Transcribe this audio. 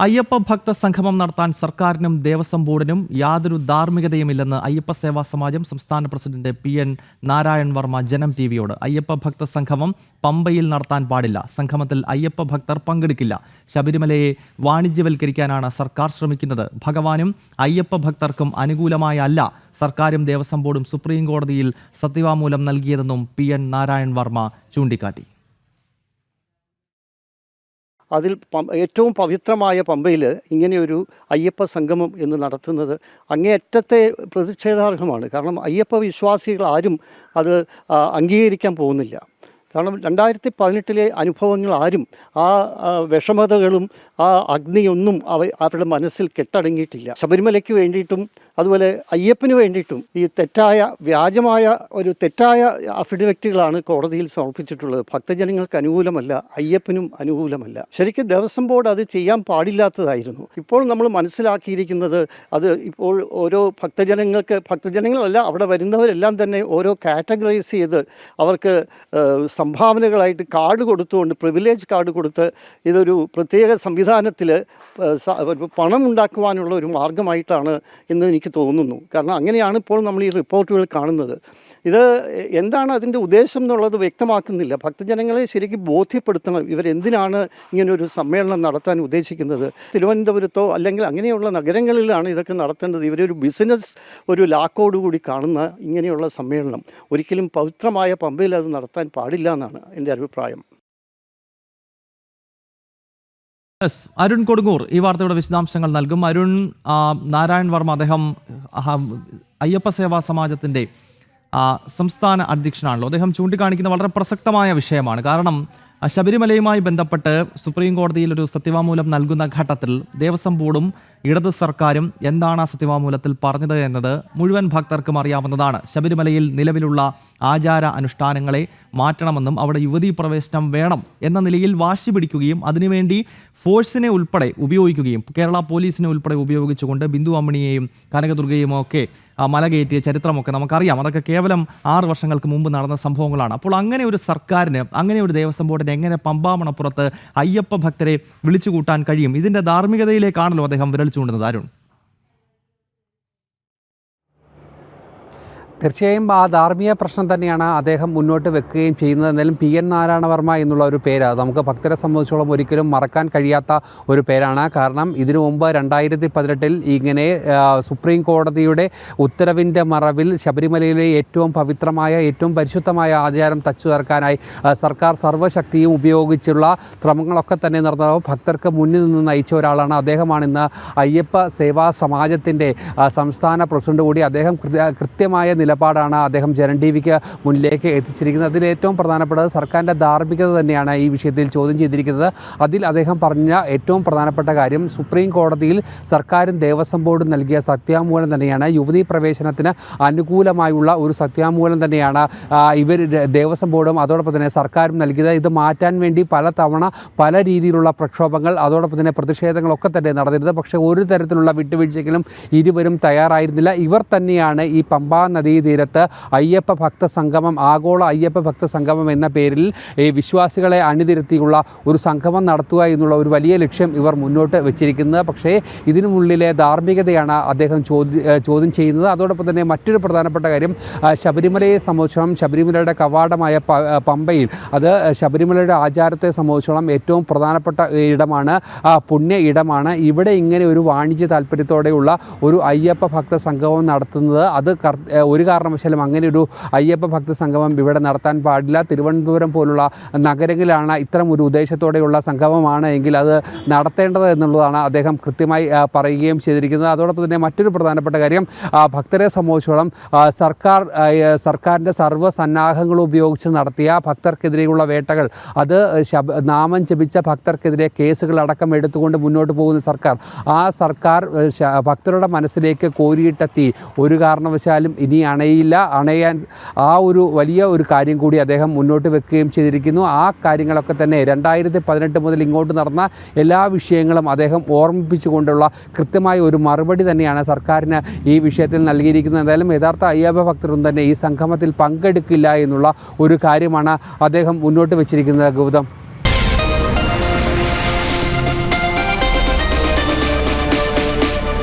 അയ്യപ്പ ഭക്ത സംഗമം നടത്താൻ സർക്കാരിനും ദേവസ്വം ബോർഡിനും യാതൊരു ധാർമ്മികതയുമില്ലെന്ന് അയ്യപ്പ സേവാ സമാജം സംസ്ഥാന പ്രസിഡന്റ് PN നാരായൺ വർമ്മ ജനം ടിവിയോട്. അയ്യപ്പ ഭക്ത സംഗമം പമ്പയിൽ നടത്താൻ പാടില്ല. സംഗമത്തിൽ അയ്യപ്പ ഭക്തർ പങ്കെടുക്കില്ല. ശബരിമലയെ വാണിജ്യവൽക്കരിക്കാനാണ് സർക്കാർ ശ്രമിക്കുന്നത്. ഭഗവാനും അയ്യപ്പ ഭക്തർക്കും അനുകൂലമായ അല്ല സർക്കാരും ദേവസ്വം ബോർഡും സുപ്രീം കോടതിയിൽ സത്യവാങ്മൂലം നൽകിയതെന്നും PN നാരായൺ വർമ്മ ചൂണ്ടിക്കാട്ടി. അതിൽ ഏറ്റവും പവിത്രമായ പമ്പയിൽ ഇങ്ങനെയൊരു അയ്യപ്പ സംഗമം എന്ന് നടത്തുന്നത് അങ്ങേയറ്റത്തെ പ്രതിഷേധാർഹമാണ്. കാരണം അയ്യപ്പ വിശ്വാസികൾ ആരും അത് അംഗീകരിക്കാൻ പോകുന്നില്ല. കാരണം 2018 അനുഭവങ്ങൾ ആരും ആ വിഷമതകളും ആ അഗ്നിയൊന്നും അവരുടെ മനസ്സിൽ കെട്ടടങ്ങിയിട്ടില്ല. ശബരിമലയ്ക്ക് വേണ്ടിയിട്ടും അതുപോലെ അയ്യപ്പന് വേണ്ടിയിട്ടും ഈ വ്യാജമായ അഫിഡവിറ്റുകളാണ് കോടതിയിൽ സമർപ്പിച്ചിട്ടുള്ളത്. ഭക്തജനങ്ങൾക്ക് അനുകൂലമല്ല, അയ്യപ്പനും അനുകൂലമല്ല. ശരിക്കും ദേവസ്വം ബോർഡ് അത് ചെയ്യാൻ പാടില്ലാത്തതായിരുന്നു. ഇപ്പോൾ നമ്മൾ മനസ്സിലാക്കിയിരിക്കുന്നത് അത് ഇപ്പോൾ ഓരോ ഭക്തജനങ്ങളല്ല, അവിടെ വരുന്നവരെല്ലാം തന്നെ ഓരോ കാറ്റഗറൈസ് ചെയ്ത് അവർക്ക് സംഭാവനകളായിട്ട് കാർഡ് കൊടുത്തുകൊണ്ട്, പ്രിവിലേജ് കാർഡ് കൊടുത്ത് ഇതൊരു പ്രത്യേക സംവിധാനത്തിൽ പണം ഉണ്ടാക്കുവാനുള്ള ഒരു മാർഗമായിട്ടാണ് എന്ന് എനിക്ക് തോന്നുന്നു. കാരണം അങ്ങനെയാണ് ഇപ്പോൾ നമ്മൾ ഈ റിപ്പോർട്ടുകൾ കാണുന്നത്. ഇത് എന്താണ് അതിൻ്റെ ഉദ്ദേശം എന്നുള്ളത് വ്യക്തമാക്കുന്നില്ല. ഭക്തജനങ്ങളെ ശരിക്കും ബോധ്യപ്പെടുത്തണം ഇവരെന്തിനാണ് ഇങ്ങനൊരു സമ്മേളനം നടത്താൻ ഉദ്ദേശിക്കുന്നത്. തിരുവനന്തപുരത്തോ അല്ലെങ്കിൽ അങ്ങനെയുള്ള നഗരങ്ങളിലാണ് ഇതൊക്കെ നടത്തേണ്ടത്. ഇവരൊരു ബിസിനസ് ഒരു ലാക്കോടുകൂടി കാണുന്ന ഇങ്ങനെയുള്ള സമ്മേളനം ഒരിക്കലും പവിത്രമായ പമ്പയിൽ അത് നടത്താൻ പാടില്ല എന്നാണ് എൻ്റെ അഭിപ്രായം. അരുൺ കൊടുങ്ങൂർ ഈ വാർത്തയുടെ വിശദാംശങ്ങൾ നൽകും. അരുൺ, നാരായൺ വർമ്മ അദ്ദേഹം അയ്യപ്പ സേവാ സമാജത്തിൻ്റെ സംസ്ഥാന അധ്യക്ഷനാണല്ലോ. അദ്ദേഹം ചൂണ്ടിക്കാണിക്കുന്ന വളരെ പ്രസക്തമായ വിഷയമാണ്. കാരണം ശബരിമലയുമായി ബന്ധപ്പെട്ട് സുപ്രീം കോടതിയിൽ ഒരു സത്യവാങ്മൂലം നൽകുന്ന ഘട്ടത്തിൽ ദേവസ്വം ബോർഡും ഇടതു സർക്കാരും എന്താണ് ആ സത്യവാങ്മൂലത്തിൽ പറഞ്ഞത് എന്നത് മുഴുവൻ ഭക്തർക്കും അറിയാവുന്നതാണ്. ശബരിമലയിൽ നിലവിലുള്ള ആചാര അനുഷ്ഠാനങ്ങളെ മാറ്റണമെന്നും അവിടെ യുവതീ പ്രവേശനം വേണം എന്ന നിലയിൽ വാശി പിടിക്കുകയും അതിനുവേണ്ടി ഫോഴ്സിനെ ഉൾപ്പെടെ ഉപയോഗിക്കുകയും കേരള പോലീസിനെ ഉൾപ്പെടെ ഉപയോഗിച്ചുകൊണ്ട് ബിന്ദു അമ്മിണിയെയും കനകദുർഗയും ഒക്കെ മലകയറ്റിയ ചരിത്രമൊക്കെ നമുക്കറിയാം. അതൊക്കെ കേവലം 6 വർഷങ്ങൾക്ക് മുമ്പ് നടന്ന സംഭവങ്ങളാണ്. അപ്പോൾ അങ്ങനെ ഒരു സർക്കാരിന്, അങ്ങനെ ഒരു ദേവസ്വം ബോർഡിന് എങ്ങനെ പമ്പാമണപ്പുറത്ത് അയ്യപ്പ ഭക്തരെ വിളിച്ചു കൂട്ടാൻ കഴിയും? ഇതിൻ്റെ ധാർമ്മികതയിലേക്കാണല്ലോ അദ്ദേഹം വിരൽ ചൂണ്ടുന്നത്. അരുൺ, തീർച്ചയായും ആ ധാർമ്മിക പ്രശ്നം തന്നെയാണ് അദ്ദേഹം മുന്നോട്ട് വെക്കുകയും ചെയ്യുന്നത്. എന്നാലും PN നാരായണ വർമ്മ എന്നുള്ള ഒരു പേര് നമുക്ക് ഭക്തരെ സംബന്ധിച്ചോളം ഒരിക്കലും മറക്കാൻ കഴിയാത്ത ഒരു പേരാണ്. കാരണം ഇതിനു മുമ്പ് 2018 ഇങ്ങനെ സുപ്രീം കോടതിയുടെ ഉത്തരവിൻ്റെ മറവിൽ ശബരിമലയിലെ ഏറ്റവും പവിത്രമായ, ഏറ്റവും പരിശുദ്ധമായ ആചാരം തച്ചു തീർക്കാനായി സർക്കാർ സർവ്വശക്തിയും ഉപയോഗിച്ചുള്ള ശ്രമങ്ങളൊക്കെ തന്നെ നടന്ന ഭക്തർക്ക് മുന്നിൽ നിന്ന് നയിച്ച ഒരാളാണ്. അദ്ദേഹമാണ് ഇന്ന് അയ്യപ്പ സേവാ സമാജത്തിൻ്റെ സംസ്ഥാന പ്രസിഡന്റ് കൂടി. അദ്ദേഹം കൃത്യമായ നിലപാടാണ് അദ്ദേഹം ജനം ടിവിക്ക് മുന്നിലേക്ക് എത്തിച്ചിരിക്കുന്നത്. അതിൽ ഏറ്റവും പ്രധാനപ്പെട്ടത് സർക്കാരിൻ്റെ ധാർമ്മികത തന്നെയാണ് ഈ വിഷയത്തിൽ ചോദ്യം ചെയ്തിരിക്കുന്നത്. അതിൽ അദ്ദേഹം പറഞ്ഞ ഏറ്റവും പ്രധാനപ്പെട്ട കാര്യം സുപ്രീം കോടതിയിൽ സർക്കാരും ദേവസ്വം ബോർഡും നൽകിയ സത്യാമൂലം തന്നെയാണ്. യുവതീ പ്രവേശനത്തിന് അനുകൂലമായുള്ള ഒരു സത്യാമൂലം തന്നെയാണ് ഇവർ ദേവസ്വം ബോർഡും അതോടൊപ്പം തന്നെ സർക്കാരും നൽകിയത്. ഇത് മാറ്റാൻ വേണ്ടി പലതവണ പല രീതിയിലുള്ള പ്രക്ഷോഭങ്ങൾ അതോടൊപ്പം തന്നെ പ്രതിഷേധങ്ങളൊക്കെ തന്നെ നടന്നിരുന്നത്. പക്ഷേ ഒരു തരത്തിലുള്ള വിട്ടുവീഴ്ചയ്ക്കും ഇരുവരും തയ്യാറായിരുന്നില്ല. ഇവർ തന്നെയാണ് ഈ പമ്പാ തീരത്ത് അയ്യപ്പ ഭക്ത സംഗമം, ആഗോള അയ്യപ്പ ഭക്ത സംഗമം എന്ന പേരിൽ ഈ വിശ്വാസികളെ അണിനിരത്തിയുള്ള ഒരു സംഗമം നടത്തുക എന്നുള്ള ഒരു വലിയ ലക്ഷ്യം ഇവർ മുന്നോട്ട് വെച്ചിരിക്കുന്നത്. പക്ഷേ ഇതിനുള്ളിലെ ധാർമ്മികതയാണ് അദ്ദേഹം ചോദ്യം ചെയ്യുന്നത്. അതോടൊപ്പം തന്നെ മറ്റൊരു പ്രധാനപ്പെട്ട കാര്യം, ശബരിമലയെ സംബന്ധിച്ചോളം ശബരിമലയുടെ കവാടമായ പമ്പയിൽ അത് ശബരിമലയുടെ ആചാരത്തെ സംബന്ധിച്ചോളം ഏറ്റവും പ്രധാനപ്പെട്ട ഇടമാണ്, പുണ്യ ഇടമാണ്. ഇവിടെ ഇങ്ങനെ ഒരു വാണിജ്യ താല്പര്യത്തോടെയുള്ള ഒരു അയ്യപ്പ ഭക്ത സംഗമം നടത്തുന്നത് അത് ഒരു കാരണവശാലും അങ്ങനെ ഒരു അയ്യപ്പ ഭക്ത സംഗമം ഇവിടെ നടത്താൻ പാടില്ല. തിരുവനന്തപുരം പോലുള്ള നഗരങ്ങളിലാണ് ഇത്തരം ഒരു ഉദ്ദേശത്തോടെയുള്ള സംഗമമാണ് എങ്കിൽ അത് നടത്തേണ്ടത് എന്നുള്ളതാണ് അദ്ദേഹം കൃത്യമായി പറയുകയും ചെയ്തിരിക്കുന്നത്. അതോടൊപ്പം തന്നെ മറ്റൊരു പ്രധാനപ്പെട്ട കാര്യം, ഭക്തരെ സംബന്ധിച്ചോളം സർക്കാരിൻ്റെ സർവ്വസന്നാഹങ്ങളും ഉപയോഗിച്ച് നടത്തിയ ഭക്തർക്കെതിരെയുള്ള വേട്ടകൾ, അത് നാമം ജപിച്ച ഭക്തർക്കെതിരെ കേസുകൾ അടക്കം എടുത്തുകൊണ്ട് മുന്നോട്ട് പോകുന്ന സർക്കാർ, ആ സർക്കാർ ഭക്തരുടെ മനസ്സിലേക്ക് കോരിയിട്ട തീ ഒരു കാരണവശാലും ഇനി അണയാൻ ആ ഒരു വലിയ ഒരു കാര്യം കൂടി അദ്ദേഹം മുന്നോട്ട് വെക്കുകയും ചെയ്തിരിക്കുന്നു. ആ കാര്യങ്ങളൊക്കെ തന്നെ 2018 മുതൽ ഇങ്ങോട്ട് നടന്ന എല്ലാ വിഷയങ്ങളും അദ്ദേഹം ഓർമ്മിപ്പിച്ചുകൊണ്ടുള്ള കൃത്യമായ ഒരു മറുപടി തന്നെയാണ് സർക്കാരിന് ഈ വിഷയത്തിൽ നൽകിയിരിക്കുന്നത്. എന്തായാലും യഥാർത്ഥ അയ്യപ്പ ഭക്തരും തന്നെ ഈ സംഗമത്തിൽ പങ്കെടുക്കില്ല എന്നുള്ള ഒരു കാര്യമാണ് അദ്ദേഹം മുന്നോട്ട് വെച്ചിരിക്കുന്നത്. ഗൗതം.